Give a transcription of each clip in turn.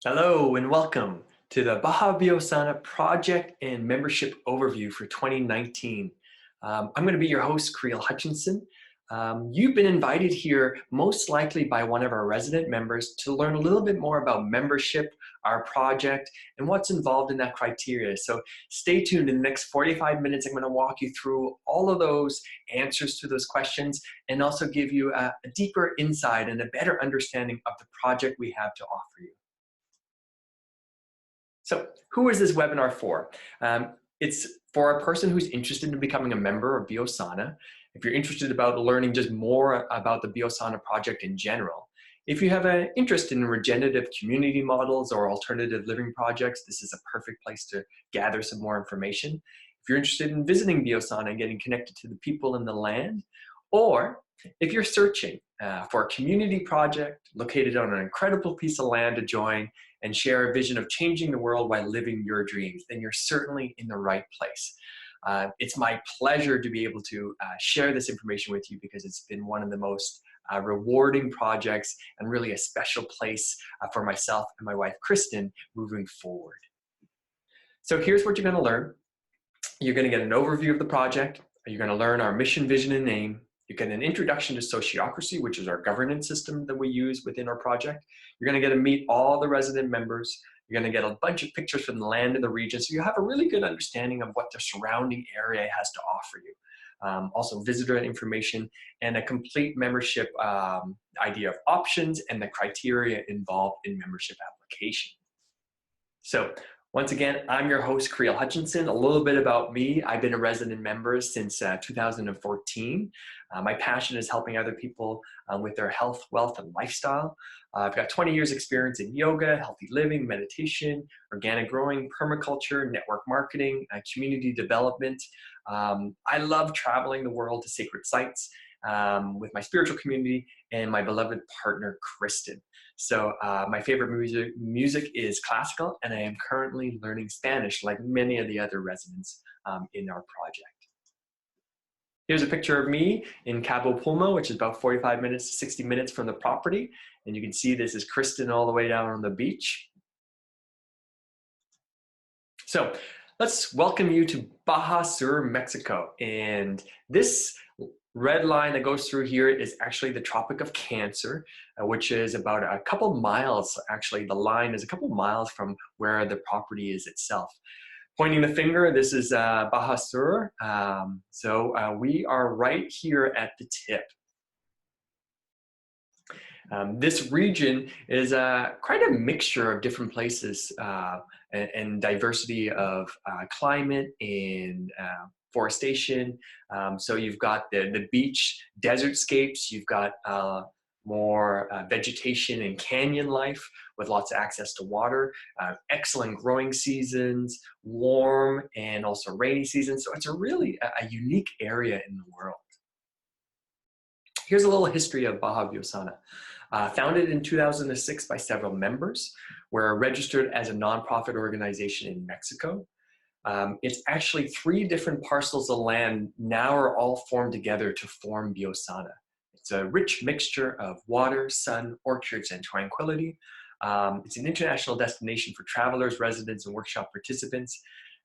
Hello and welcome to the Baja BioSana project and membership overview for 2019. I'm going to be your host, Creel Hutchinson. You've been invited here most likely by one of our resident members to learn a little bit more about membership, our project, and what's involved in that criteria. So stay tuned. In the next 45 minutes, I'm going to walk you through all of those answers to those questions and also give you a deeper insight and a better understanding of the project we have to offer you. So who is this webinar for? It's for a person who's interested in becoming a member of BioSana. If you're interested about learning just more about the BioSana project in general. If you have an interest in regenerative community models or alternative living projects, this is a perfect place to gather some more information. If you're interested in visiting BioSana and getting connected to the people in the land, or if you're searching for a community project located on an incredible piece of land to join and share a vision of changing the world while living your dreams, then you're certainly in the right place. It's my pleasure to be able to share this information with you because it's been one of the most rewarding projects and really a special place for myself and my wife, Christyn, moving forward. So here's what you're going to learn. You're going to get an overview of the project. You're going to learn our mission, vision, and name. You get an introduction to Sociocracy, which is our governance system that we use within our project. You're going to get to meet all the resident members. You're going to get a bunch of pictures from the land and the region, so you have a really good understanding of what the surrounding area has to offer you. Also visitor information and a complete membership idea of options and the criteria involved in membership application. So once again, I'm your host, Creel Hutchinson. A little bit about me. I've been a resident member since 2014. My passion is helping other people with their health, wealth, and lifestyle. I've got 20 years experience in yoga, healthy living, meditation, organic growing, permaculture, network marketing, community development. I love traveling the world to sacred sites with my spiritual community and my beloved partner, Christyn. So my favorite music is classical, and I am currently learning Spanish like many of the other residents in our project. Here's a picture of me in Cabo Pulmo, which is about 45 minutes to 60 minutes from the property. And you can see this is Christyn all the way down on the beach. So let's welcome you to Baja Sur, Mexico. And this red line that goes through here is actually the Tropic of Cancer, which is about a couple miles. Actually, the line is a couple miles from where the property is itself. Pointing the finger, this is Baja Sur. So we are right here at the tip. This region is quite a mixture of different places and diversity of climate and forestation. So you've got the beach desertscapes, you've got more vegetation and canyon life with lots of access to water, excellent growing seasons, warm and also rainy seasons. So it's a really a unique area in the world. Here's a little history of Baja BioSana. Founded in 2006 by several members. We're registered as a nonprofit organization in Mexico. It's actually 3 different parcels of land now are all formed together to form BioSana. It's a rich mixture of water, sun, orchards, and tranquility. It's an international destination for travelers, residents, and workshop participants.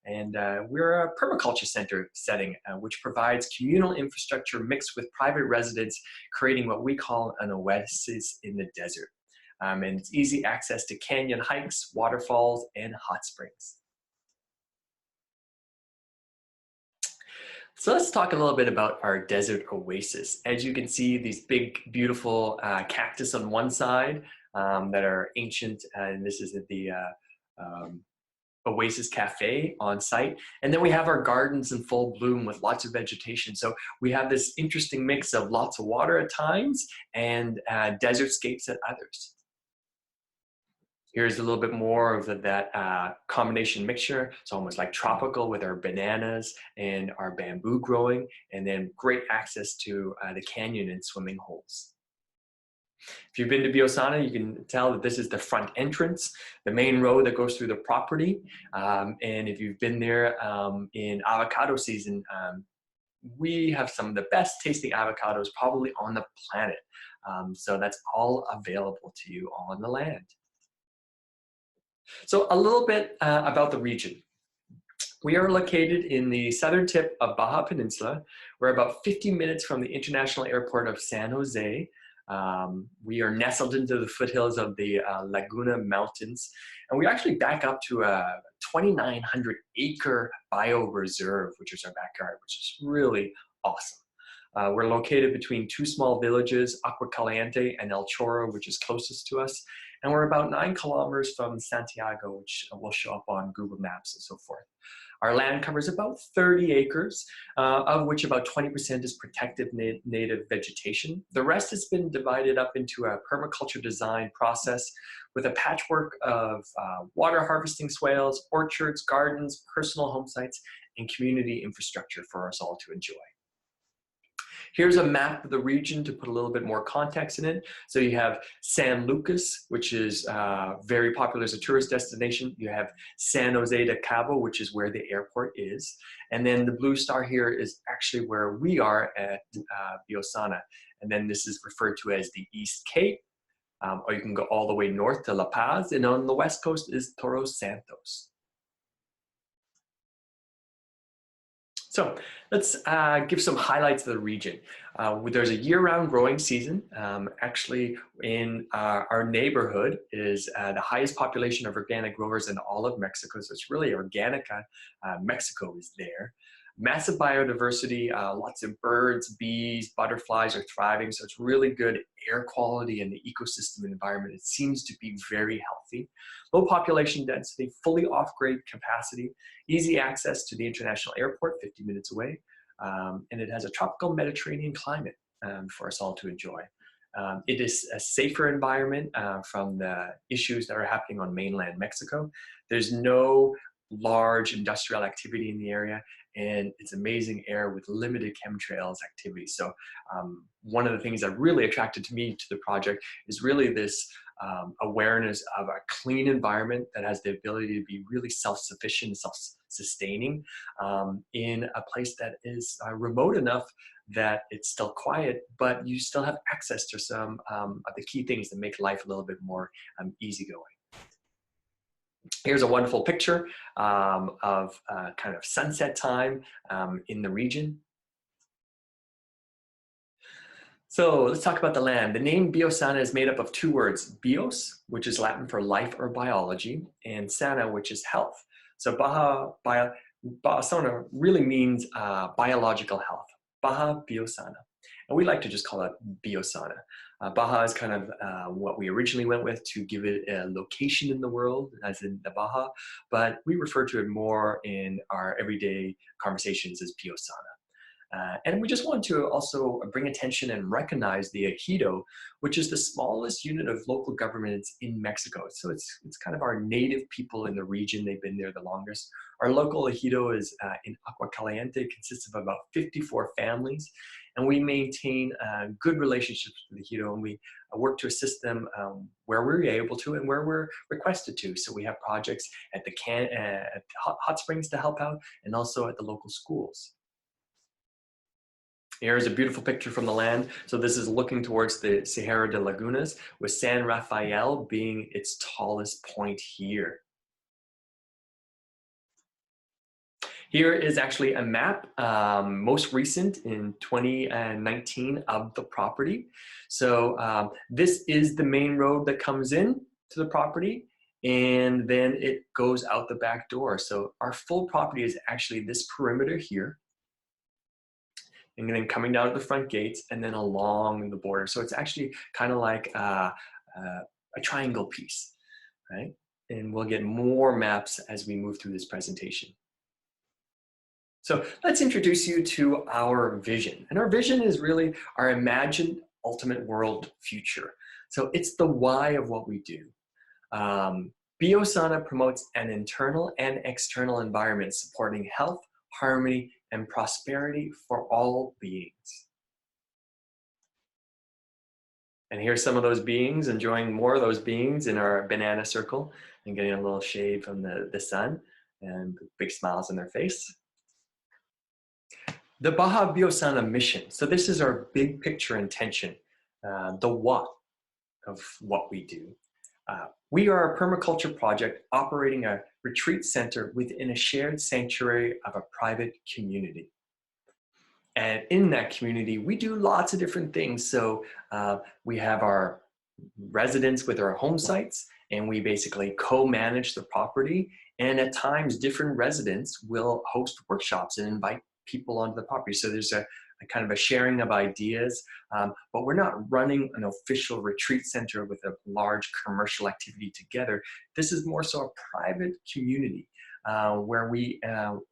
And we're a permaculture center setting, which provides communal infrastructure mixed with private residents, creating what we call an oasis in the desert. And it's easy access to canyon hikes, waterfalls, and hot springs. So let's talk a little bit about our desert oasis. As you can see, these big, beautiful cactus on one side that are ancient, and this is at the Oasis Cafe on site. And then we have our gardens in full bloom with lots of vegetation. So we have this interesting mix of lots of water at times and desertscapes at others. Here's a little bit more of that combination mixture. It's almost like tropical with our bananas and our bamboo growing, and then great access to the canyon and swimming holes. If you've been to BioSana, you can tell that this is the front entrance, the main road that goes through the property. And if you've been there in avocado season, we have some of the best tasting avocados probably on the planet. So that's all available to you on the land. So a little bit about the region. We are located in the southern tip of Baja Peninsula. We're about 50 minutes from the international airport of San Jose. We are nestled into the foothills of the Laguna Mountains, and we actually back up to a 2,900 acre bioreserve, which is our backyard, which is really awesome. We're located between two small villages, Agua Caliente and El Chorro, which is closest to us. And we're about 9 kilometers from Santiago, which will show up on Google Maps and so forth. Our land covers about 30 acres, of which about 20% is protected native vegetation. The rest has been divided up into a permaculture design process with a patchwork of water harvesting swales, orchards, gardens, personal home sites, and community infrastructure for us all to enjoy. Here's a map of the region to put a little bit more context in it. So you have San Lucas, which is very popular as a tourist destination. You have San Jose de Cabo, which is where the airport is. And then the blue star here is actually where we are at BioSana. And then this is referred to as the East Cape, or you can go all the way north to La Paz. And on the west coast is Toros Santos. So let's give some highlights of the region. There's a year-round growing season. Actually, in our neighborhood is the highest population of organic growers in all of Mexico. So it's really Organica. Mexico is there. Massive biodiversity, lots of birds, bees, butterflies are thriving. So it's really good air quality and the ecosystem environment. It seems to be very healthy. Low population density, fully off-grid capacity, easy access to the international airport, 50 minutes away. And it has a tropical Mediterranean climate for us all to enjoy. It is a safer environment from the issues that are happening on mainland Mexico. There's no large industrial activity in the area, and it's amazing air with limited chemtrails activity. So one of the things that really attracted me to the project is really this awareness of a clean environment that has the ability to be really self-sufficient, self-sustaining in a place that is remote enough that it's still quiet, but you still have access to some of the key things that make life a little bit more easygoing. Here's a wonderful picture of kind of sunset time in the region. So let's talk about the land. The name BioSana is made up of 2 words, bios, which is Latin for life or biology, and sana, which is health. So BioSana really means biological health, Baja BioSana. And we like to just call it BioSana. Baja is kind of what we originally went with to give it a location in the world, as in the Baja, but we refer to it more in our everyday conversations as BioSana. And we just want to also bring attention and recognize the ejido, which is the smallest unit of local governments in Mexico. So it's kind of our native people in the region. They've been there the longest. Our local ejido is in Agua Caliente, consists of about 54 families. And we maintain good relationships with the ejido, and we work to assist them where we're able to and where we're requested to. So we have projects at the Hot Springs to help out, and also at the local schools. Here's a beautiful picture from the land. So this is looking towards the Sierra de Lagunas, with San Rafael being its tallest point here. Here is actually a map, most recent in 2019 of the property. So this is the main road that comes in to the property, and then it goes out the back door. So our full property is actually this perimeter here, and then coming down to the front gates and then along the border. So it's actually kind of like a triangle piece, right? And we'll get more maps as we move through this presentation. So let's introduce you to our vision. And our vision is really our imagined ultimate world future. So it's the why of what we do. BioSana promotes an internal and external environment supporting health, harmony, and prosperity for all beings. And here's some of those beings, enjoying more of those beings in our banana circle and getting a little shade from the sun and big smiles on their face. The Baja BioSana mission. So this is our big picture intention, the what of what we do. We are a permaculture project operating a retreat center within a shared sanctuary of a private community. And in that community, we do lots of different things. So we have our residents with our home sites, and we basically co-manage the property. And at times, different residents will host workshops and invite people onto the property. So there's a kind of a sharing of ideas, but we're not running an official retreat center with a large commercial activity together. This is more so a private community where we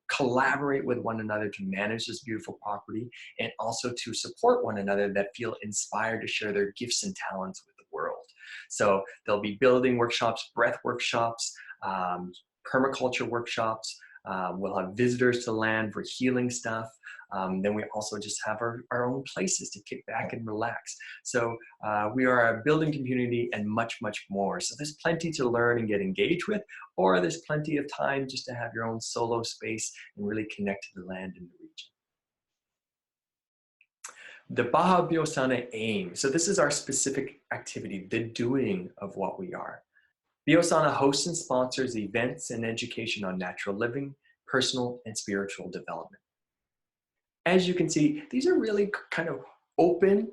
collaborate with one another to manage this beautiful property, and also to support one another that feel inspired to share their gifts and talents with the world. So there'll be building workshops, breath workshops, permaculture workshops. We'll have visitors to land for healing stuff. Then we also just have our own places to kick back and relax. So we are a building community and much, much more. So there's plenty to learn and get engaged with, or there's plenty of time just to have your own solo space and really connect to the land and the region. The Baja BioSana aim. So this is our specific activity, the doing of what we are. BioSana hosts and sponsors events and education on natural living, personal and spiritual development. As you can see, these are really kind of open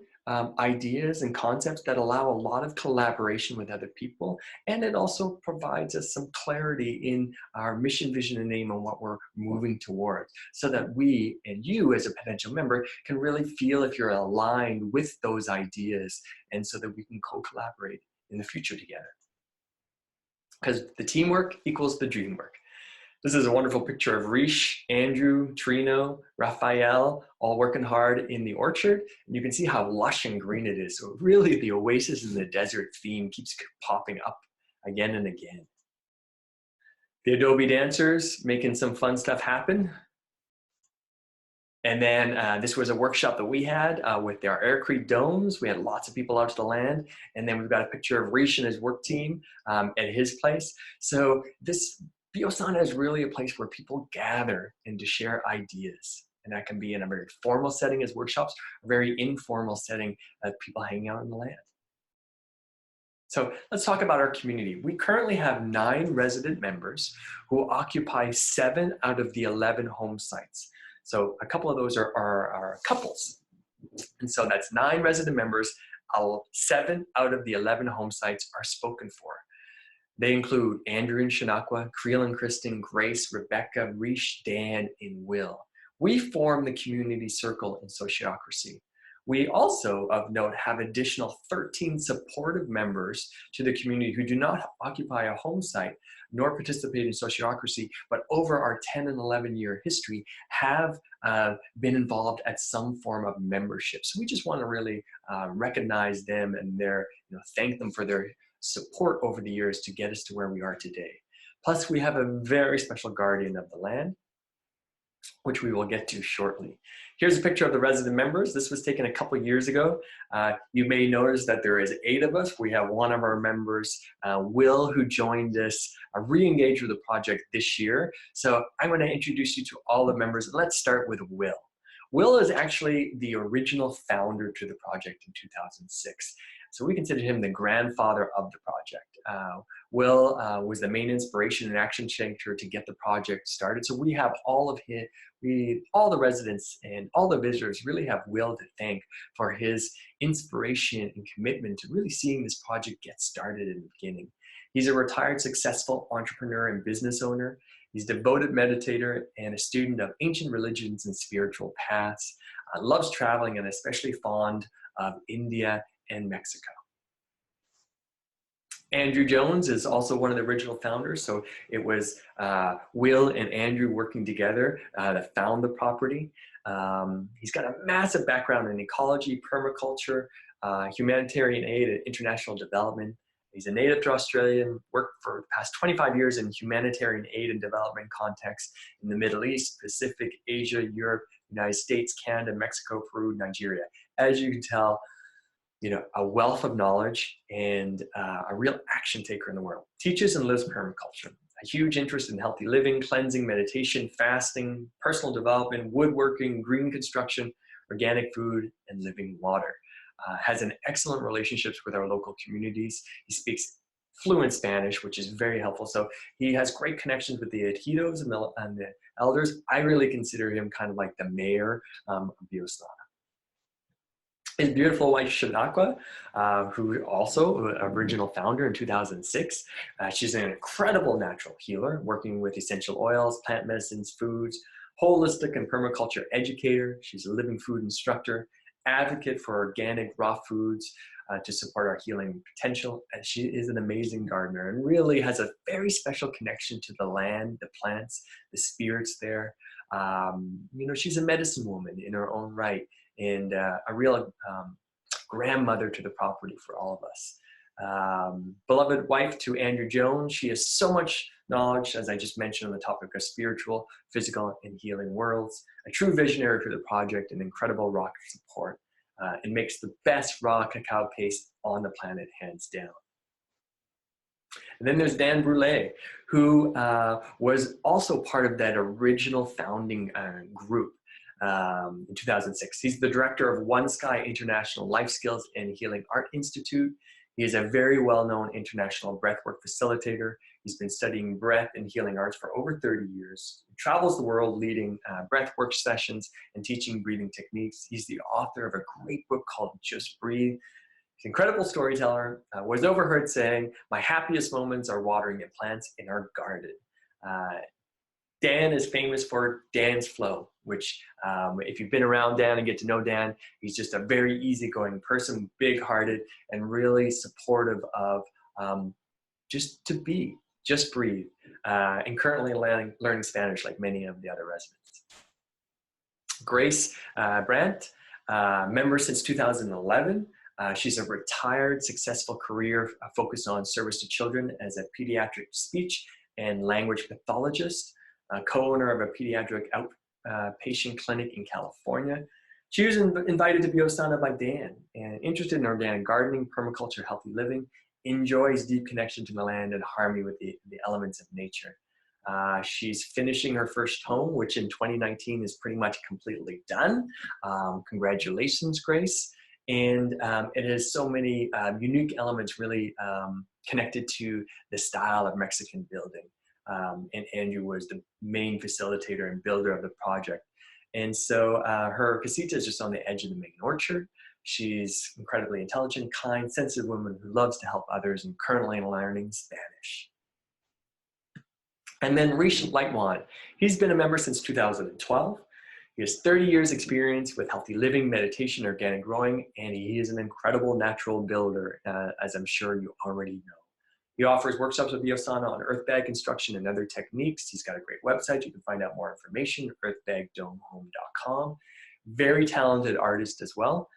ideas and concepts that allow a lot of collaboration with other people. And it also provides us some clarity in our mission, vision, and aim on what we're moving towards, so that we and you as a potential member can really feel if you're aligned with those ideas, and so that we can co-collaborate in the future together. Because the teamwork equals the dream work. This is a wonderful picture of Rysh, Andrew, Trino, Raphael, all working hard in the orchard. And you can see how lush and green it is. So really the oasis in the desert theme keeps popping up again and again. The Adobe Dancers making some fun stuff happen. And then this was a workshop that we had with our aircrete domes. We had lots of people out to the land. And then we've got a picture of Rysh and his work team at his place. So this BioSana is really a place where people gather and to share ideas. And that can be in a very formal setting as workshops, a very informal setting of people hanging out in the land. So let's talk about our community. We currently have 9 resident members who occupy 7 out of the 11 home sites. So a couple of those are couples. And so that's 9 resident members. 7 out of the 11 home sites are spoken for. They include Andrew and Shenaqua, Creel and Christyn, Grace, Rebecca, Rysh, Dan, and Will. We form the community circle in Sociocracy. We also, of note, have additional 13 supportive members to the community who do not occupy a home site nor participate in Sociocracy, but over our 10 and 11-year history have been involved at some form of membership. So we just want to really recognize them and thank them for their support over the years to get us to where we are today. Plus, we have a very special guardian of the land, which we will get to shortly. Here's a picture of the resident members. This was taken a couple years ago. You may notice that there is 8 of us. We have one of our members, Will, who joined us, re-engaged with the project this year. So I'm going to introduce you to all the members. Let's start with Will. Will is actually the original founder to the project in 2006. So we consider him the grandfather of the project. Will was the main inspiration and action taker to get the project started. So we have all the residents and all the visitors really have Will to thank for his inspiration and commitment to really seeing this project get started in the beginning. He's a retired successful entrepreneur and business owner. He's a devoted meditator and a student of ancient religions and spiritual paths. Loves traveling and especially fond of India and Mexico. Andrew Jones is also one of the original founders. So it was Will and Andrew working together that found the property. He's got a massive background in ecology, permaculture, humanitarian aid, and international development. He's a native to Australia, worked for the past 25 years in humanitarian aid and development contexts in the Middle East, Pacific, Asia, Europe, United States, Canada, Mexico, Peru, Nigeria. As you can tell, a wealth of knowledge and a real action taker in the world. Teaches and lives permaculture. A huge interest in healthy living, cleansing, meditation, fasting, personal development, woodworking, green construction, organic food, and living water. Has an excellent relationships with our local communities. He speaks fluent Spanish, which is very helpful. So he has great connections with the Ejidos and the elders. I really consider him kind of like the mayor of BioSana. His beautiful wife, Shenaqua, who also original founder in 2006. She's an incredible natural healer, working with essential oils, plant medicines, foods, holistic and permaculture educator. She's a living food instructor, advocate for organic raw foods to support our healing potential. And she is an amazing gardener and really has a very special connection to the land, the plants, the spirits there. You know, she's a medicine woman in her own right, and a real grandmother to the property for all of us. Beloved wife to Andrew Jones. She has so much knowledge, as I just mentioned, on the topic of spiritual, physical, and healing worlds. A true visionary for the project and incredible rock support. And makes the best raw cacao paste on the planet, hands down. And then there's Dan Brulé, who was also part of that original founding group in 2006. He's the director of One Sky International Life Skills and Healing Art Institute. He is a very well-known international breathwork facilitator. He's been studying breath and healing arts for over 30 years. He travels the world leading breathwork sessions and teaching breathing techniques. He's the author of a great book called Just Breathe. He's an incredible storyteller. Was overheard saying, "My happiest moments are watering the plants in our garden." Dan is famous for Dan's Flow, which if you've been around Dan and get to know Dan, he's just a very easygoing person, big-hearted, and really supportive of just to be, just breathe, and currently learning Spanish like many of the other residents. Grace Brandt, member since 2011. She's a retired, successful career focused on service to children as a pediatric speech and language pathologist. Co-owner of a pediatric outpatient clinic in California. She was invited to BioSana by Dan and interested in organic gardening, permaculture, healthy living, enjoys deep connection to the land and harmony with the elements of nature. She's finishing her first home, which in 2019 is pretty much completely done. Congratulations, Grace. And it has so many unique elements really connected to the style of Mexican building. And Andrew was the main facilitator and builder of the project. And so her casita is just on the edge of the main orchard. She's incredibly intelligent, kind, sensitive woman who loves to help others and currently learning Spanish. And then Rysh Lightwon. He's been a member since 2012. He has 30 years experience with healthy living, meditation, organic growing, and he is an incredible natural builder, as I'm sure you already know. He offers workshops with BioSana on earth bag construction and other techniques. He's got a great website. You can find out more information, earthbagdomehome.com. Very talented artist as well.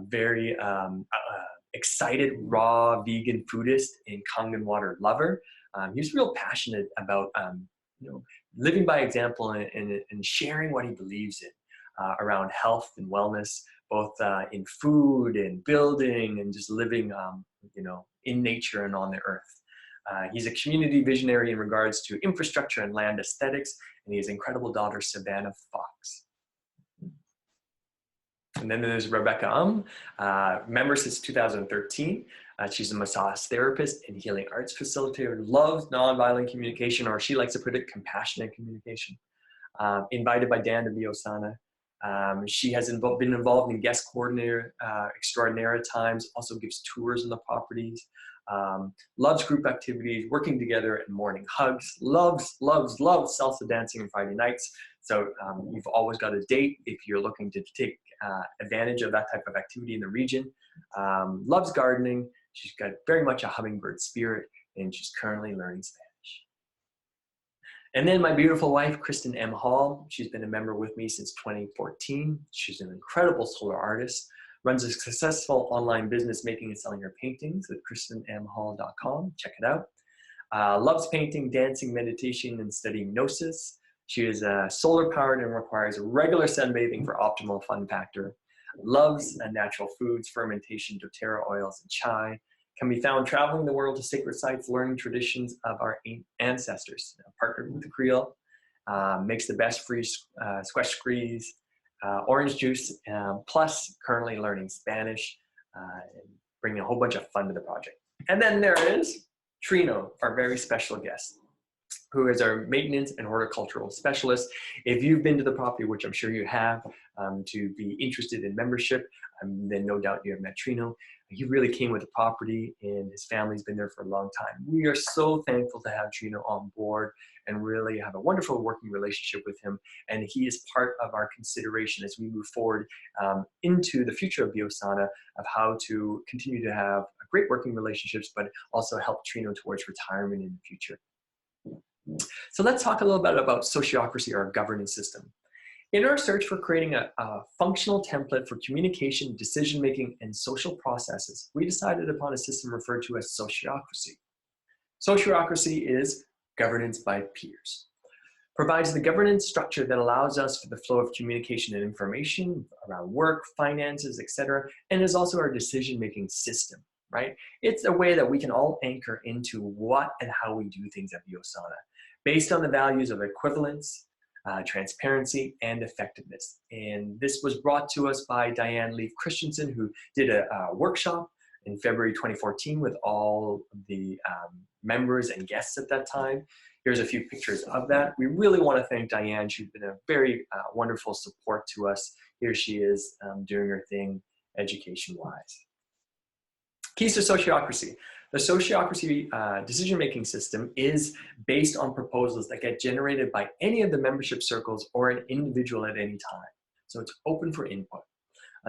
Very excited, raw, vegan foodist and Kangen water lover. He's real passionate about you know, living by example and sharing what he believes in around health and wellness, both in food and building and just living, you know, in nature and on the earth. He's a community visionary in regards to infrastructure and land aesthetics, and he has incredible daughter, Savannah Fox. And then there's Rebecca member since 2013. She's a massage therapist and healing arts facilitator, loves nonviolent communication, or she likes to put it, compassionate communication. Invited by Dan to BioSana. She has been involved in guest coordinator extraordinaire at times, also gives tours on the properties, loves group activities, working together and morning hugs, loves salsa dancing on Friday nights. So you've always got a date if you're looking to take advantage of that type of activity in the region. Loves gardening. She's got very much a hummingbird spirit, and she's currently learning Spanish. And then my beautiful wife, Christyn M Hall. She's been a member with me since 2014. She's an incredible solar artist, runs a successful online business making and selling her paintings at christynmhall.com. Check it out. Loves painting, dancing, meditation, and studying gnosis. She is solar powered and requires regular sunbathing for optimal fun factor. Loves natural foods, fermentation, doTERRA oils, and chai. Can be found traveling the world to sacred sites, learning traditions of our ancestors. Partnered with the Creole, makes the best free squash squeeze, orange juice, plus currently learning Spanish, and bringing a whole bunch of fun to the project. And then there is Trino, our very special guest, who is our maintenance and horticultural specialist. If you've been to the property, which I'm sure you have, to be interested in membership, then no doubt you have met Trino. He really came with the property and his family's been there for a long time. We are so thankful to have Trino on board and really have a wonderful working relationship with him. And he is part of our consideration as we move forward into the future of BioSana, of how to continue to have great working relationships, but also help Trino towards retirement in the future. So let's talk a little bit about Sociocracy, our governance system. In our search for creating a functional template for communication, decision-making, and social processes, we decided upon a system referred to as Sociocracy. Sociocracy is governance by peers. Provides the governance structure that allows us for the flow of communication and information around work, finances, etc., and is also our decision-making system, right? It's a way that we can all anchor into what and how we do things at BioSana, based on the values of equivalence, transparency, and effectiveness. And this was brought to us by Diane Leaf Christensen, who did a workshop in February 2014 with all the members and guests at that time. Here's a few pictures of that. We really want to thank Diane. She's been a very wonderful support to us. Here she is doing her thing education-wise. Keys to Sociocracy. The Sociocracy decision-making system is based on proposals that get generated by any of the membership circles or an individual at any time. So it's open for input.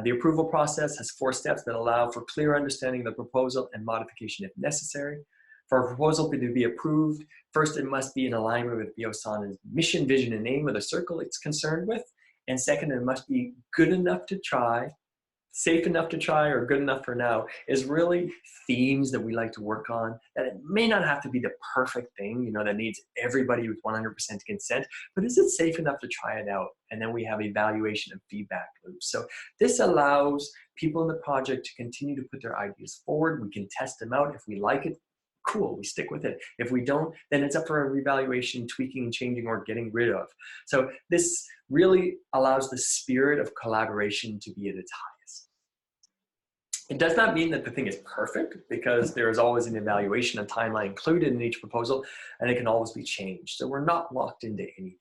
The approval process has 4 steps that allow for clear understanding of the proposal and modification if necessary. For a proposal to be approved, first it must be in alignment with BioSana's mission, vision, and aim of the circle it's concerned with. And second, it must be good enough to try, safe enough to try, or good enough for now, is really themes that we like to work on, that it may not have to be the perfect thing, you know, that needs everybody with 100% consent, but is it safe enough to try it out? And then we have evaluation and feedback loops. So this allows people in the project to continue to put their ideas forward. We can test them out. If we like it, cool, we stick with it. If we don't, then it's up for a reevaluation, tweaking, changing, or getting rid of. So this really allows the spirit of collaboration to be at its highest. It does not mean that the thing is perfect, because there is always an evaluation and timeline included in each proposal, and it can always be changed. So we're not locked into anything.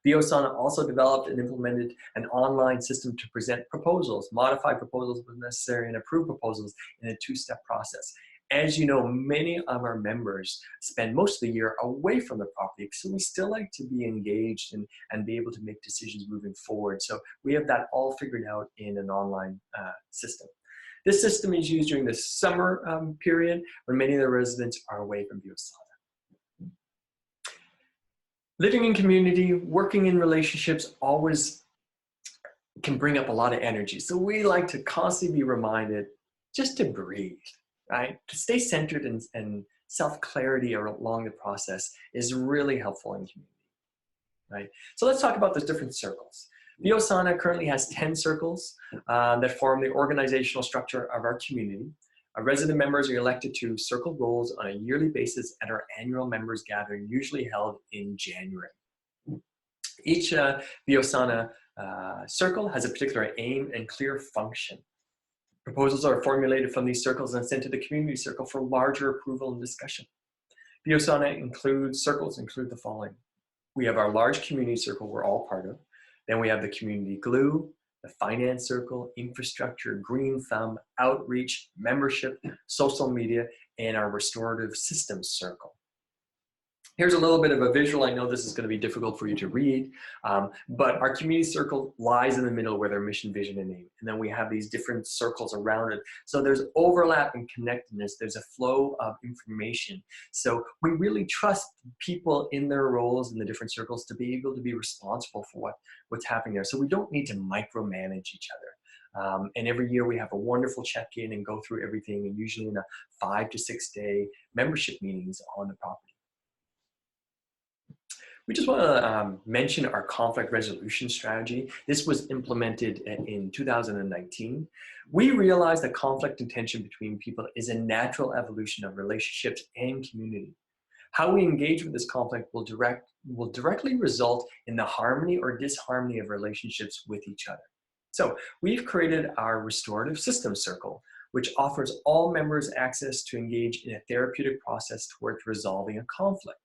BioSana also developed and implemented an online system to present proposals, modify proposals when necessary, and approve proposals in a 2-step process. As you know, many of our members spend most of the year away from the property, so we still like to be engaged and be able to make decisions moving forward. So we have that all figured out in an online system. This system is used during the summer period when many of the residents are away from BioSana. Living in community, working in relationships always can bring up a lot of energy. So we like to constantly be reminded just to breathe, right? To stay centered and self-clarity along the process is really helpful in community, right? So let's talk about those different circles. BioSana currently has 10 circles that form the organizational structure of our community. Our resident members are elected to circle roles on a yearly basis at our annual members gathering, usually held in January. Each BioSana circle has a particular aim and clear function. Proposals are formulated from these circles and sent to the community circle for larger approval and discussion. BioSana circles include the following. We have our large community circle we're all part of. Then we have the community glue, the finance circle, infrastructure, green thumb, outreach, membership, social media, and our restorative systems circle. Here's a little bit of a visual. I know this is going to be difficult for you to read, but our community circle lies in the middle where their mission, vision, and aim. And then we have these different circles around it. So there's overlap and connectedness. There's a flow of information. So we really trust people in their roles in the different circles to be able to be responsible for what's happening there. So we don't need to micromanage each other. And every year we have a wonderful check-in and go through everything, and usually in a 5 to 6 day membership meetings on the property. We just want to mention our conflict resolution strategy. This was implemented in 2019. We realized that conflict and tension between people is a natural evolution of relationships and community. How we engage with this conflict will directly result in the harmony or disharmony of relationships with each other. So we've created our restorative systems circle, which offers all members access to engage in a therapeutic process towards resolving a conflict.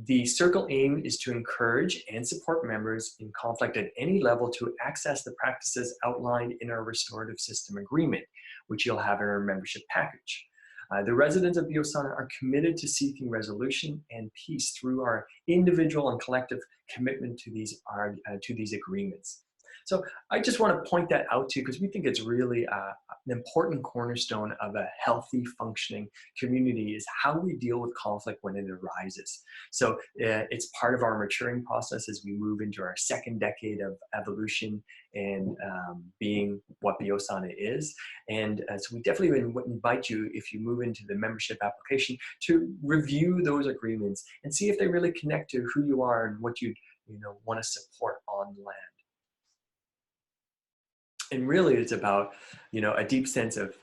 The circle aim is to encourage and support members in conflict at any level to access the practices outlined in our restorative system agreement, which you'll have in our membership package. The residents of BioSana are committed to seeking resolution and peace through our individual and collective commitment to these agreements. So I just want to point that out to you because we think it's really an important cornerstone of a healthy, functioning community is how we deal with conflict when it arises. So it's part of our maturing process as we move into our second decade of evolution and being what BioSana is. And so we definitely invite you, if you move into the membership application, to review those agreements and see if they really connect to who you are and what you want to support on land. And really, it's about, a deep sense of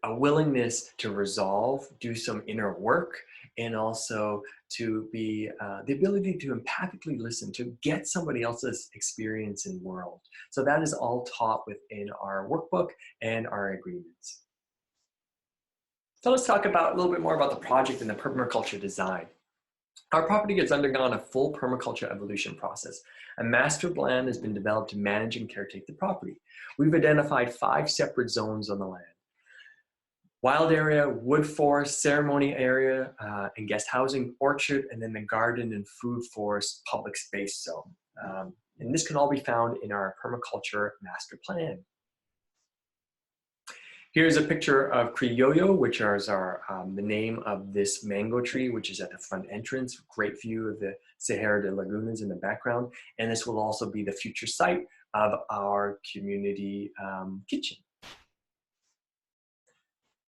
a willingness to resolve, do some inner work, and also to be the ability to empathically listen, to get somebody else's experience in the world. So that is all taught within our workbook and our agreements. So let's talk about a little bit more about the project and the permaculture design. Our property has undergone a full permaculture evolution process. A master plan has been developed to manage and caretake the property. We've identified 5 separate zones on the land: wild area, wood forest, ceremony area, and guest housing, orchard, and then the garden and food forest public space zone. And this can all be found in our permaculture master plan. Here's a picture of Criollo, which is the name of this mango tree, which is at the front entrance. Great view of the Sierra de Lagunas in the background. And this will also be the future site of our community kitchen.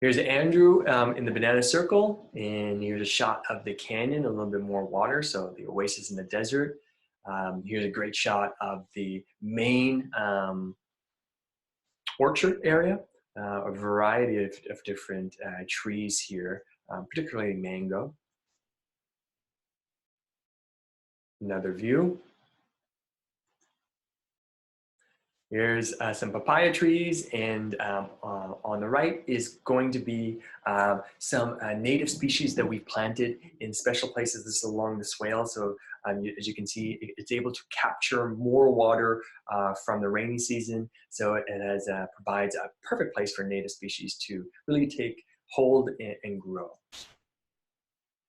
Here's Andrew in the banana circle. And here's a shot of the canyon, a little bit more water. So the oasis in the desert. Here's a great shot of the main orchard area. A variety of different trees here, particularly mango. Another view. Here's some papaya trees, and on the right is going to be some native species that we've planted in special places. This is along the swale, so as you can see, it's able to capture more water from the rainy season, so it provides a perfect place for native species to really take hold and grow.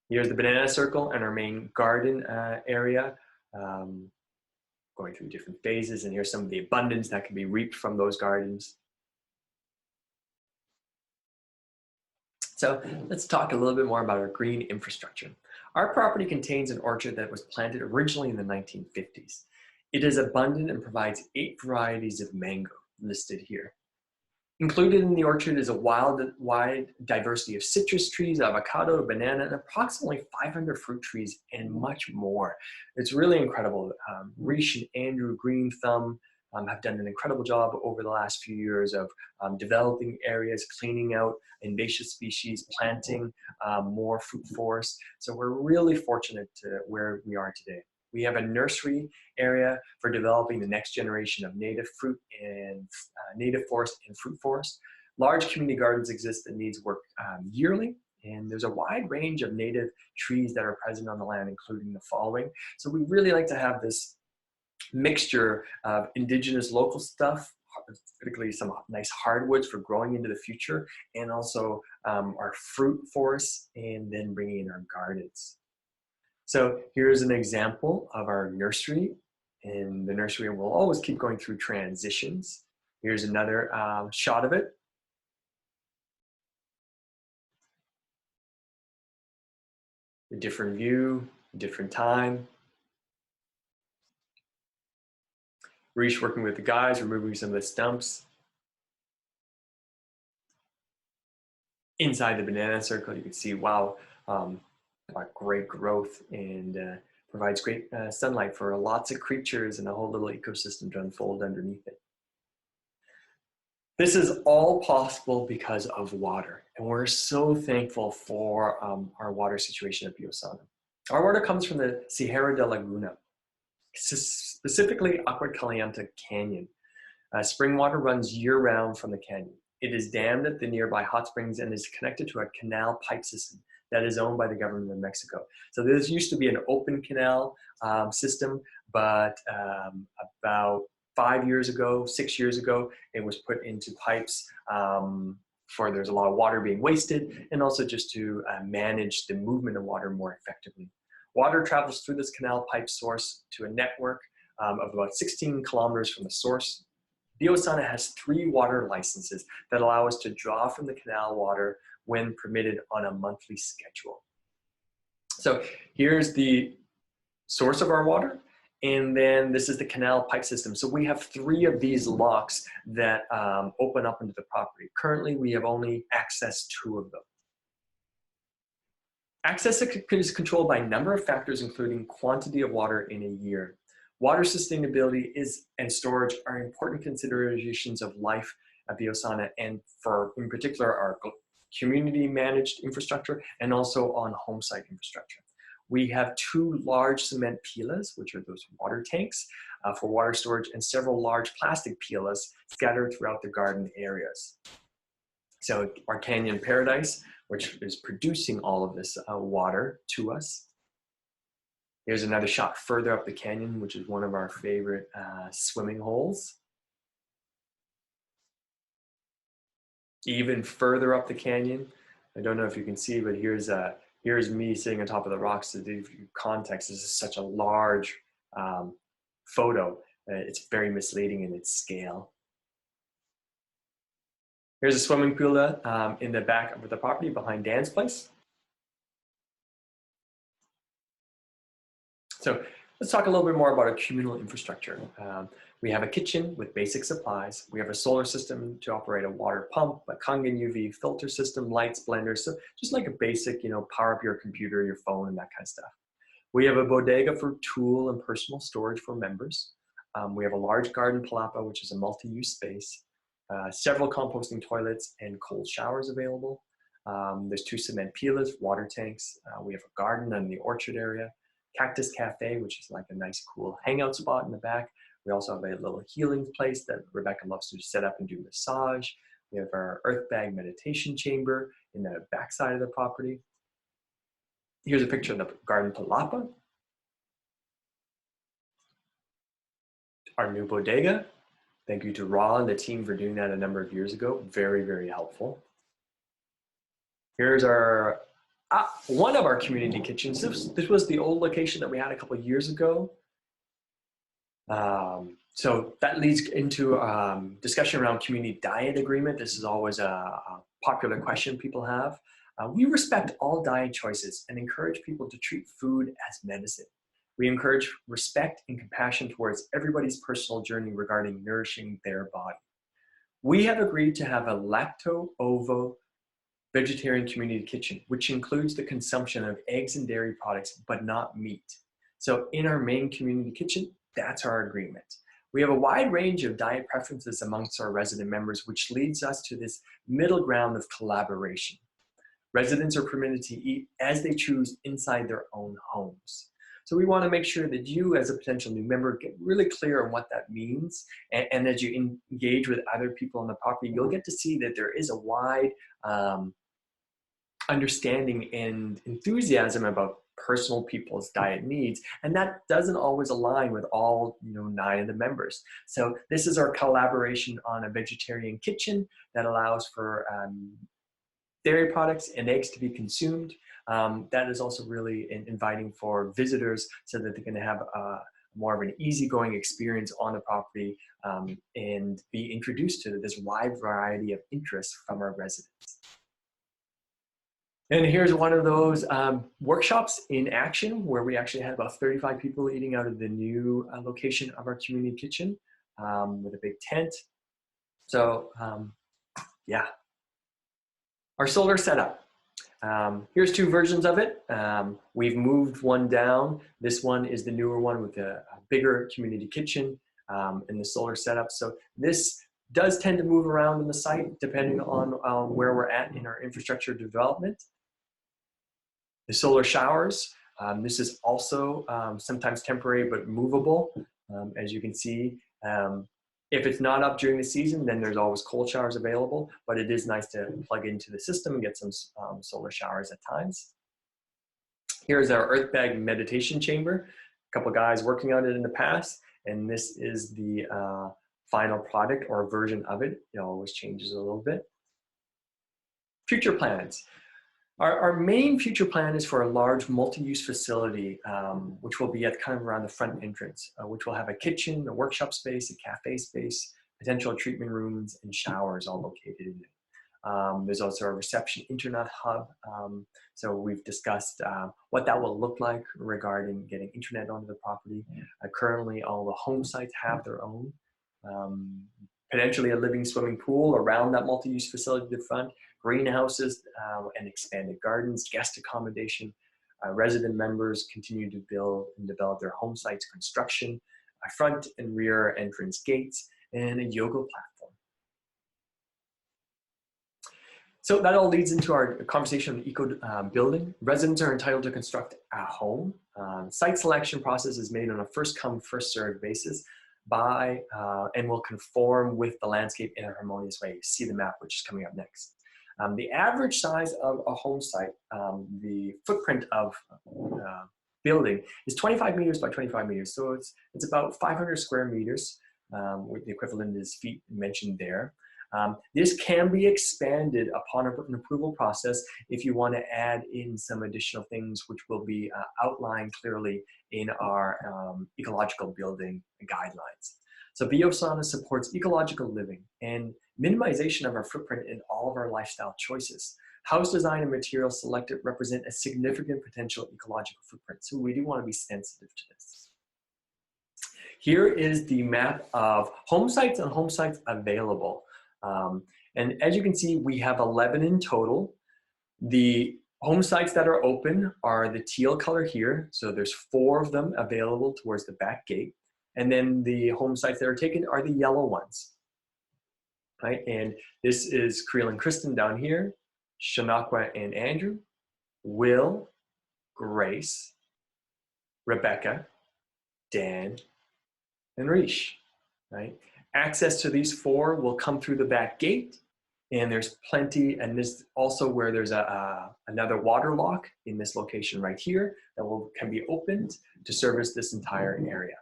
Here's the banana circle and our main garden area. Going through different phases, and here's some of the abundance that can be reaped from those gardens. So let's talk a little bit more about our green infrastructure. Our property contains an orchard that was planted originally in the 1950s. It is abundant and provides 8 varieties of mango listed here. Included in the orchard is a wide diversity of citrus trees, avocado, banana, and approximately 500 fruit trees and much more. It's really incredible. Rysh and Andrew Green Thumb have done an incredible job over the last few years of developing areas, cleaning out invasive species, planting more fruit forests. So we're really fortunate to where we are today. We have a nursery area for developing the next generation of native fruit and native forest and fruit forest. Large community gardens exist that needs work yearly, and there's a wide range of native trees that are present on the land, including the following. So we really like to have this mixture of indigenous local stuff, particularly some nice hardwoods for growing into the future, and also our fruit forests, and then bringing in our gardens. So here's an example of our nursery, and the nursery will always keep going through transitions. Here's another shot of it. A different view, different time. Rysh working with the guys, removing some of the stumps. Inside the banana circle, you can see, wow, great growth, and provides great sunlight for lots of creatures and a whole little ecosystem to unfold underneath it. This is all possible because of water, and we're so thankful for our water situation at BioSana. Our water comes from the Sierra de Laguna, specifically Agua Caliente Canyon. Spring water runs year-round from the canyon. It is dammed at the nearby hot springs and is connected to a canal pipe system that is owned by the government of Mexico. So this used to be an open canal system, but about 5 years ago, 6 years ago, it was put into pipes for there's a lot of water being wasted, and also just to manage the movement of water more effectively. Water travels through this canal pipe source to a network of about 16 kilometers from the source. BioSana has 3 water licenses that allow us to draw from the canal water when permitted on a monthly schedule. So here's the source of our water, and then this is the canal pipe system. So we have 3 of these locks that open up into the property. Currently, we have only accessed 2 of them. Access is controlled by a number of factors, including quantity of water in a year. Water sustainability and storage are important considerations of life at BioSana, and in particular our community managed infrastructure and also on home site infrastructure. We have 2 large cement pilas, which are those water tanks for water storage, and several large plastic pilas scattered throughout the garden areas. So our canyon paradise, which is producing all of this water to us. Here's another shot further up the canyon, which is one of our favorite swimming holes. Even further up the canyon, I don't know if you can see, but here's me sitting on top of the rocks. To give you context, this is such a large photo. It's very misleading in its scale. Here's a swimming pool in the back of the property behind Dan's place. So let's talk a little bit more about our communal infrastructure. We have a kitchen with basic supplies. We have a solar system to operate a water pump, a Kangen UV filter system, lights, blenders. So just like a basic, power up your computer, your phone, and that kind of stuff. We have a bodega for tool and personal storage for members. We have a large garden palapa, which is a multi-use space. Several composting toilets and cold showers available. There's 2 cement pilas, water tanks. We have a garden in the orchard area. Cactus Cafe, which is like a nice, cool hangout spot in the back. We also have a little healing place that Rebecca loves to set up and do massage. We have our earth bag meditation chamber in the backside of the property. Here's a picture of the garden palapa. Our new bodega. Thank you to Ra and the team for doing that a number of years ago. Very, very helpful. Here's our one of our community kitchens. This was the old location that we had a couple of years ago. So that leads into discussion around community diet agreement. This is always a popular question people have. We respect all diet choices and encourage people to treat food as medicine. We encourage respect and compassion towards everybody's personal journey regarding nourishing their body. We have agreed to have a lacto-ovo vegetarian community kitchen, which includes the consumption of eggs and dairy products, but not meat. So in our main community kitchen, that's our agreement. We have a wide range of diet preferences amongst our resident members, which leads us to this middle ground of collaboration. Residents are permitted to eat as they choose inside their own homes. So we want to make sure that you, as a potential new member, get really clear on what that means. And as you engage with other people on the property, you'll get to see that there is a wide understanding and enthusiasm about personal people's diet needs. And that doesn't always align with all 9 of the members. So this is our collaboration on a vegetarian kitchen that allows for dairy products and eggs to be consumed. That is also really inviting for visitors so that they can have more of an easygoing experience on the property and be introduced to this wide variety of interests from our residents. And here's one of those workshops in action where we actually had about 35 people eating out of the new location of our community kitchen with a big tent. So yeah. Our solar setup. Here's 2 versions of it. We've moved one down. This one is the newer one with a bigger community kitchen and the solar setup. So this does tend to move around in the site depending on where we're at in our infrastructure development. The solar showers. This is also sometimes temporary but movable. As you can see, If it's not up during the season, then there's always cold showers available, but it is nice to plug into the system and get some solar showers at times. Here's our earth bag meditation chamber. A couple guys working on it in the past, and this is the final product or version of it. It always changes a little bit. Future plans. Our main future plan is for a large multi-use facility, which will be at kind of around the front entrance, which will have a kitchen, a workshop space, a cafe space, potential treatment rooms, and showers all located in it. There's also a reception internet hub. So we've discussed what that will look like regarding getting internet onto the property. Currently, all the home sites have their own. Potentially a living swimming pool around that multi-use facility at the front, greenhouses and expanded gardens, guest accommodation. Resident members continue to build and develop their home sites construction, front and rear entrance gates, and a yoga platform. So that all leads into our conversation on eco building. Residents are entitled to construct a home. Site selection process is made on a first come, first served basis by and will conform with the landscape in a harmonious way. You see the map, which is coming up next. The average size of a home site, the footprint of building is 25 meters by 25 meters. So it's about 500 square meters, with the equivalent is feet mentioned there. This can be expanded upon an approval process if you want to add in some additional things which will be outlined clearly in our ecological building guidelines. So BioSana supports ecological living and minimization of our footprint in all of our lifestyle choices. House design and materials selected represent a significant potential ecological footprint, so we do want to be sensitive to this. Here is the map of home sites and home sites available. And as you can see, we have 11 in total. The home sites that are open are the teal color here. So there's 4 of them available towards the back gate. And then the home sites that are taken are the yellow ones. Right? And this is Creel and Christyn down here, Shenaqua and Andrew, Will, Grace, Rebecca, Dan, and Rysh. Right? Access to these 4 will come through the back gate, and there's plenty, and this also where there's another water lock in this location right here that can be opened to service this entire area.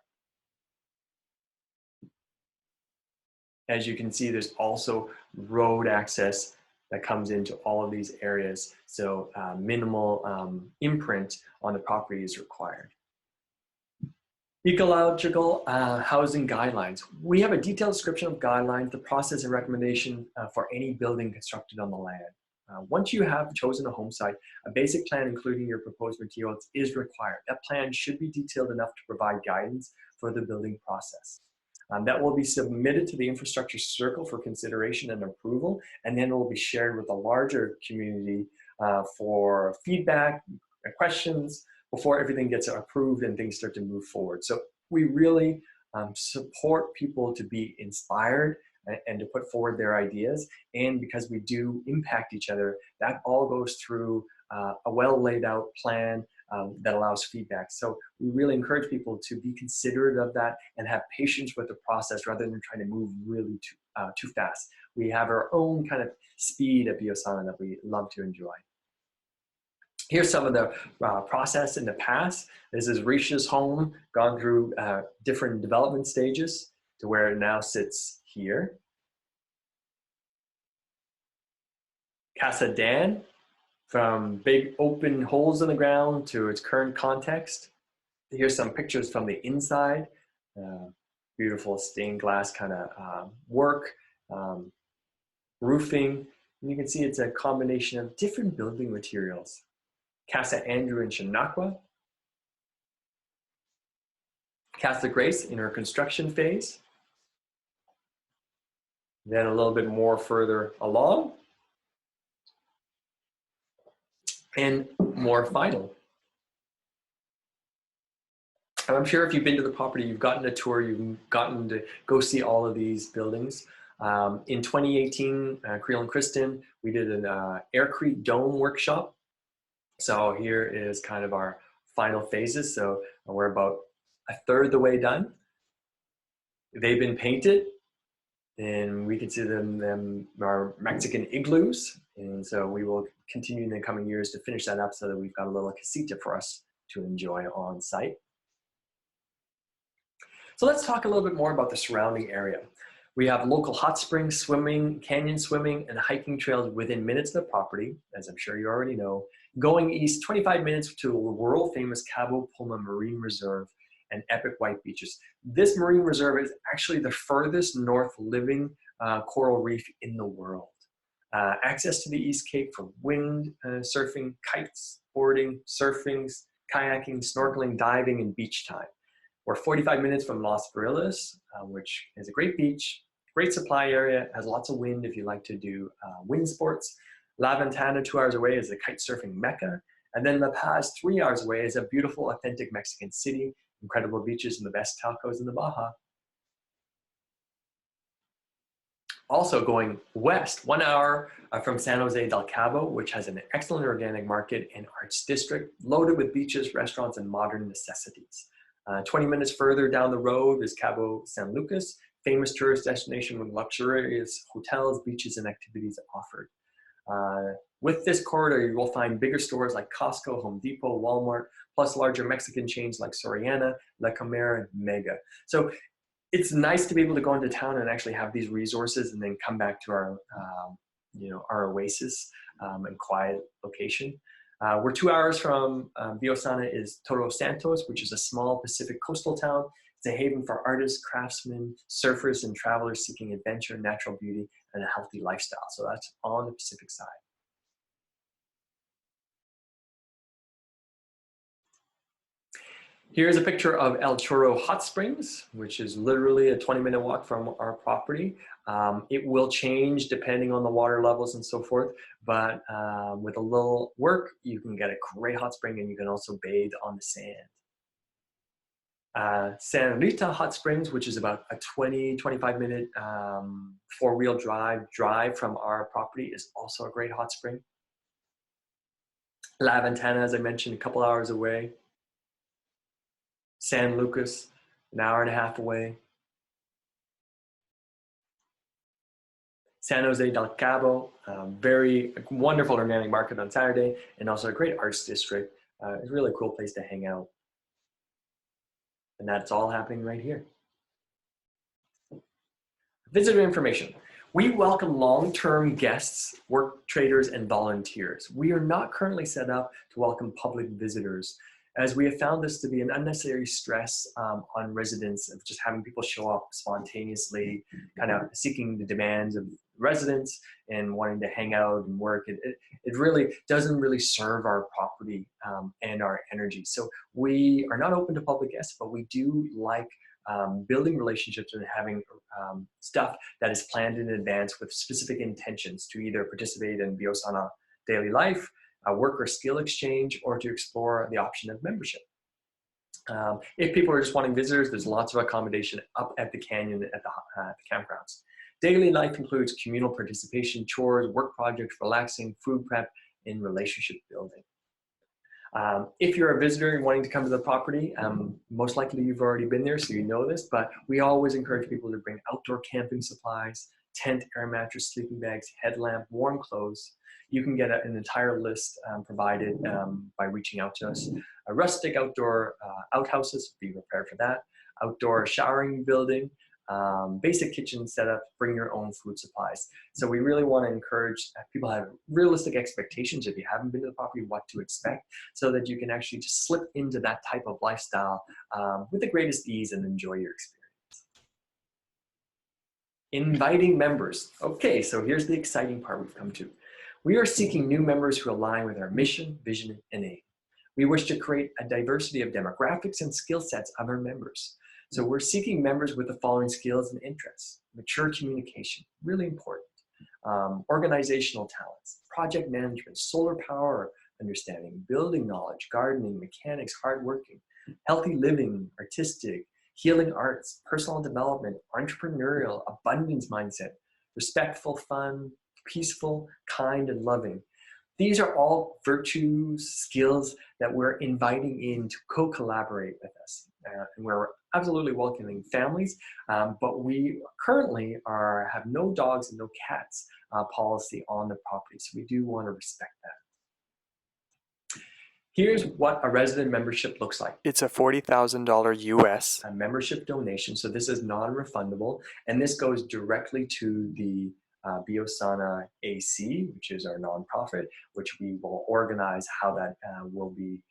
As you can see, there's also road access that comes into all of these areas, so minimal imprint on the property is required. Ecological housing guidelines. We have a detailed description of guidelines, the process and recommendation for any building constructed on the land. Once you have chosen a home site, a basic plan including your proposed materials is required. That plan should be detailed enough to provide guidance for the building process. That will be submitted to the infrastructure circle for consideration and approval, and then it will be shared with a larger community for feedback, questions, before everything gets approved and things start to move forward. So we really support people to be inspired and to put forward their ideas. And because we do impact each other, that all goes through a well laid out plan that allows feedback. So we really encourage people to be considerate of that and have patience with the process rather than trying to move really too fast. We have our own kind of speed at BioSana that we love to enjoy. Here's some of the process in the past. This is Rysh's home, gone through different development stages to where it now sits here. Casa Dan, from big open holes in the ground to its current context. Here's some pictures from the inside. Beautiful stained glass kind of work, roofing. And you can see it's a combination of different building materials. Casa Andrew and Shenaqua. Casa Grace in her construction phase. Then a little bit more further along. And more final. And I'm sure if you've been to the property, you've gotten a tour, you've gotten to go see all of these buildings. In 2018, Creel and Christyn, we did an aircrete dome workshop. So here is kind of our final phases. So we're about 1/3 the way done. They've been painted. And we consider them our Mexican igloos. And so we will continue in the coming years to finish that up so that we've got a little casita for us to enjoy on site. So let's talk a little bit more about the surrounding area. We have local hot springs, swimming, canyon swimming, and hiking trails within minutes of the property, as I'm sure you already know. Going east, 25 minutes to the world famous Cabo Pulma Marine Reserve and epic white beaches. This marine reserve is actually the furthest north living coral reef in the world. Access to the East Cape for wind surfing, kites, boarding, surfing, kayaking, snorkeling, diving, and beach time. We're 45 minutes from Los Barriles, which is a great beach, great supply area, has lots of wind if you like to do wind sports. La Ventana, 2 hours away, is a kite surfing mecca. And then La Paz, 3 hours away, is a beautiful, authentic Mexican city, incredible beaches and the best tacos in the Baja. Also going west, 1 hour from San Jose del Cabo, which has an excellent organic market and arts district, loaded with beaches, restaurants, and modern necessities. 20 minutes further down the road is Cabo San Lucas, famous tourist destination with luxurious hotels, beaches, and activities offered. With this corridor, you will find bigger stores like Costco, Home Depot, Walmart, plus larger Mexican chains like Soriana, La Comera, and Mega. So it's nice to be able to go into town and actually have these resources and then come back to our, our Oasis and quiet location. We're 2 hours from BioSana is Todos Santos, which is a small Pacific coastal town. It's a haven for artists, craftsmen, surfers, and travelers seeking adventure, natural beauty, and a healthy lifestyle. So that's on the Pacific side. Here's a picture of El Chorro Hot Springs, which is literally a 20-minute walk from our property. It will change depending on the water levels and so forth, but with a little work, you can get a great hot spring and you can also bathe on the sand. San Rita Hot Springs, which is about a 25-minute four-wheel drive from our property, is also a great hot spring. La Ventana, as I mentioned, a couple hours away. San Lucas, an hour and a half away. San Jose del Cabo, very wonderful organic market on Saturday, and also a great arts district. It's really a cool place to hang out. And that's all happening right here. Visitor information. We welcome long-term guests, work traders, and volunteers. We are not currently set up to welcome public visitors, as we have found this to be an unnecessary stress on residents of just having people show up spontaneously, kind of seeking the demands of residents and wanting to hang out and work. It really doesn't really serve our property and our energy. So we are not open to public guests, but we do like building relationships and having stuff that is planned in advance with specific intentions to either participate in BioSana daily life, work or skill exchange, or to explore the option of membership. If people are just wanting visitors, there's lots of accommodation up at the canyon at the campgrounds. Daily life includes communal participation, chores, work projects, relaxing, food prep, and relationship building. If you're a visitor and wanting to come to the property, most likely you've already been there, so you know this, but we always encourage people to bring outdoor camping supplies, tent, air mattress, sleeping bags, headlamp, warm clothes. You can get an entire list provided by reaching out to us. Rustic outdoor outhouses, be prepared for that. Outdoor showering building, basic kitchen setup, bring your own food supplies. So we really want to encourage people to have realistic expectations if you haven't been to the property, what to expect, so that you can actually just slip into that type of lifestyle with the greatest ease and enjoy your experience. Inviting members. Okay, so here's the exciting part we've come to. We are seeking new members who align with our mission, vision, and aim. We wish to create a diversity of demographics and skill sets of our members. So we're seeking members with the following skills and interests: mature communication, really important, organizational talents, project management, solar power understanding, building knowledge, gardening, mechanics, hardworking, healthy living, artistic, healing arts, personal development, entrepreneurial, abundance mindset, respectful, fun, peaceful, kind, and loving. These are all virtues, skills that we're inviting in to co-collaborate with us. and we're absolutely welcoming families, but we currently have no dogs and no cats policy on the property, so we do want to respect that. Here's what a resident membership looks like. It's a $40,000 US. A membership donation, so this is non-refundable, and this goes directly to the BioSana AC, which is our nonprofit, which we will organize how that will be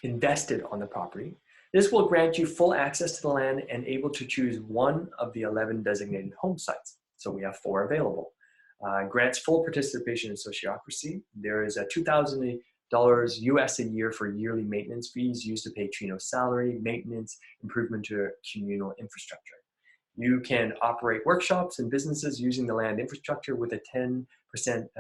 invested on the property. This will grant you full access to the land and able to choose one of the 11 designated home sites. So we have 4 available. Grants full participation in Sociocracy. There is a $2,000 US a year for yearly maintenance fees used to pay Trino's salary, maintenance, improvement to communal infrastructure. You can operate workshops and businesses using the land infrastructure with a 10%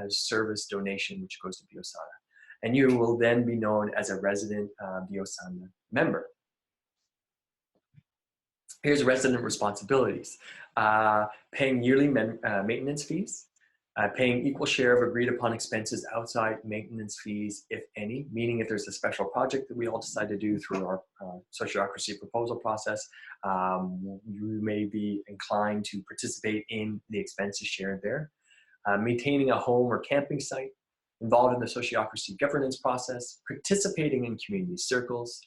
service donation, which goes to BioSana. And you will then be known as a resident BioSana member. Here's resident responsibilities. Paying yearly maintenance fees, paying equal share of agreed upon expenses outside maintenance fees, if any, meaning if there's a special project that we all decide to do through our Sociocracy proposal process, you may be inclined to participate in the expenses shared there. Maintaining a home or camping site, involved in the Sociocracy governance process, participating in community circles,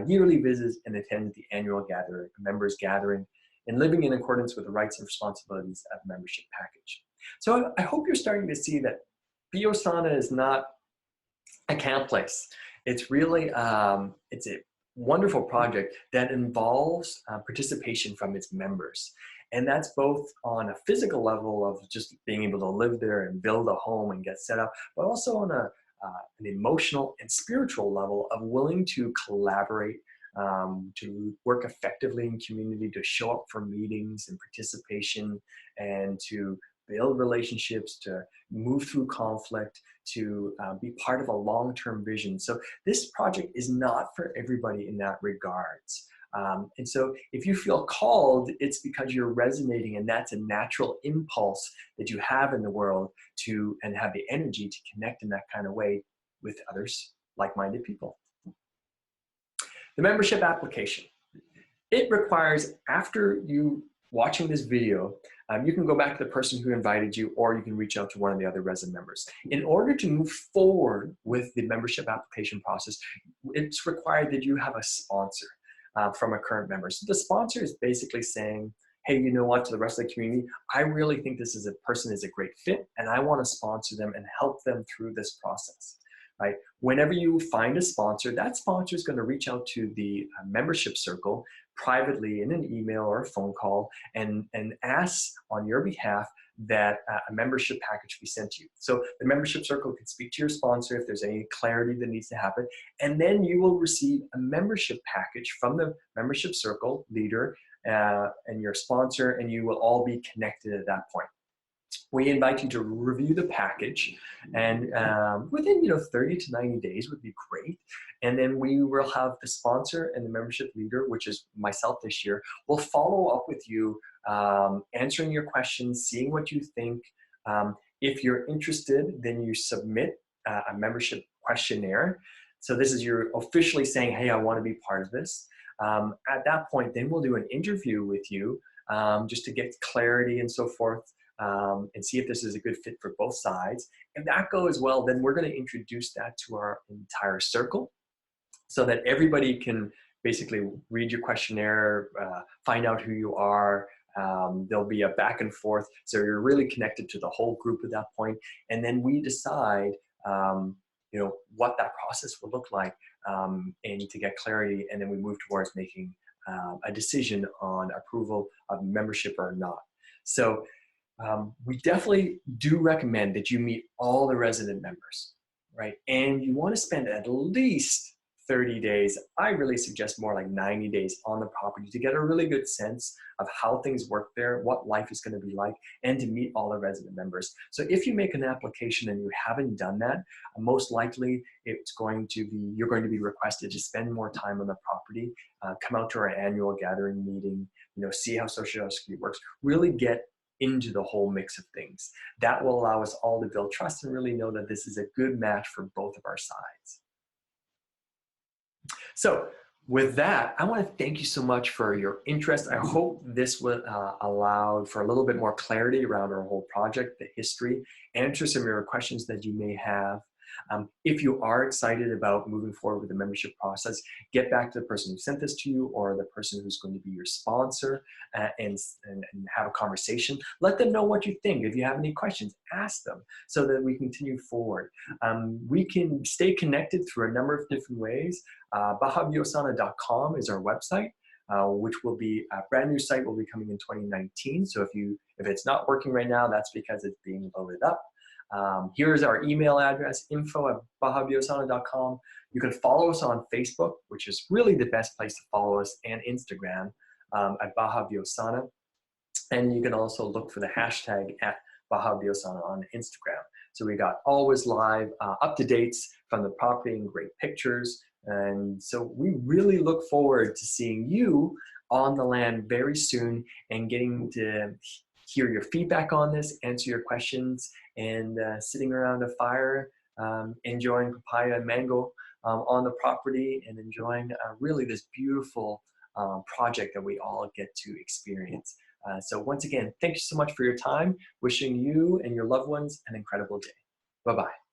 yearly visits, and attend the annual members gathering, and living in accordance with the rights and responsibilities of membership package. So I hope you're starting to see that BioSana is not a camp place. It's really, it's a wonderful project that involves participation from its members. And that's both on a physical level of just being able to live there and build a home and get set up, but also on an emotional and spiritual level of willing to collaborate, to work effectively in community, to show up for meetings and participation, and to build relationships, to move through conflict, to be part of a long-term vision. So this project is not for everybody in that regards. And so if you feel called, it's because you're resonating, and that's a natural impulse that you have in the world to, and have the energy to connect in that kind of way with others, like-minded people. The membership application. It requires, after you watching this video, you can go back to the person who invited you, or you can reach out to one of the other resident members. In order to move forward with the membership application process, it's required that you have a sponsor from a current member. So the sponsor is basically saying, hey, you know what, to the rest of the community, I really think this is a person is a great fit, and I want to sponsor them and help them through this process. Right? Whenever you find a sponsor, that sponsor is going to reach out to the membership circle privately in an email or a phone call and ask on your behalf that a membership package be sent to you. So the membership circle can speak to your sponsor if there's any clarity that needs to happen, and then you will receive a membership package from the membership circle leader and your sponsor, and you will all be connected at that point. We invite you to review the package, and within 30 to 90 days would be great. And then we will have the sponsor and the membership leader, which is myself this year, will follow up with you, answering your questions, seeing what you think. If you're interested, then you submit a membership questionnaire. So this is you officially saying, hey, I want to be part of this. At that point, then we'll do an interview with you just to get clarity and so forth. And see if this is a good fit for both sides. If that goes well, then we're going to introduce that to our entire circle so that everybody can basically read your questionnaire, find out who you are. There'll be a back and forth. So you're really connected to the whole group at that point. And then we decide, what that process will look like and to get clarity. And then we move towards making a decision on approval of membership or not. So we definitely do recommend that you meet all the resident members, right? And you want to spend at least 30 days. I really suggest more like 90 days on the property to get a really good sense of how things work there, what life is going to be like, and to meet all the resident members. So if you make an application and you haven't done that, most likely you're going to be requested to spend more time on the property, come out to our annual gathering meeting, see how Sociocracy works, really get into the whole mix of things. That will allow us all to build trust and really know that this is a good match for both of our sides. So With that, I want to thank you so much for your interest. I hope this would allow for a little bit more clarity around our whole project, the history, answer some of your questions that you may have. If you are excited about moving forward with the membership process, get back to the person who sent this to you or the person who's going to be your sponsor and have a conversation. Let them know what you think. If you have any questions, ask them so that we continue forward. We can stay connected through a number of different ways. BajaBiosana.com is our website, which will be a brand new site will be coming in 2019. So if it's not working right now, that's because it's being loaded up. Here's our email address, info@BajaBiosana.com. You can follow us on Facebook, which is really the best place to follow us, and Instagram at Baja Biosana. And you can also look for the hashtag at Baja Biosana on Instagram. So we got always live up-to-dates from the property and great pictures. And so we really look forward to seeing you on the land very soon and getting to hear your feedback on this, answer your questions, and sitting around a fire, enjoying papaya and mango on the property and enjoying really this beautiful project that we all get to experience. So once again, thank you so much for your time. Wishing you and your loved ones an incredible day. Bye-bye.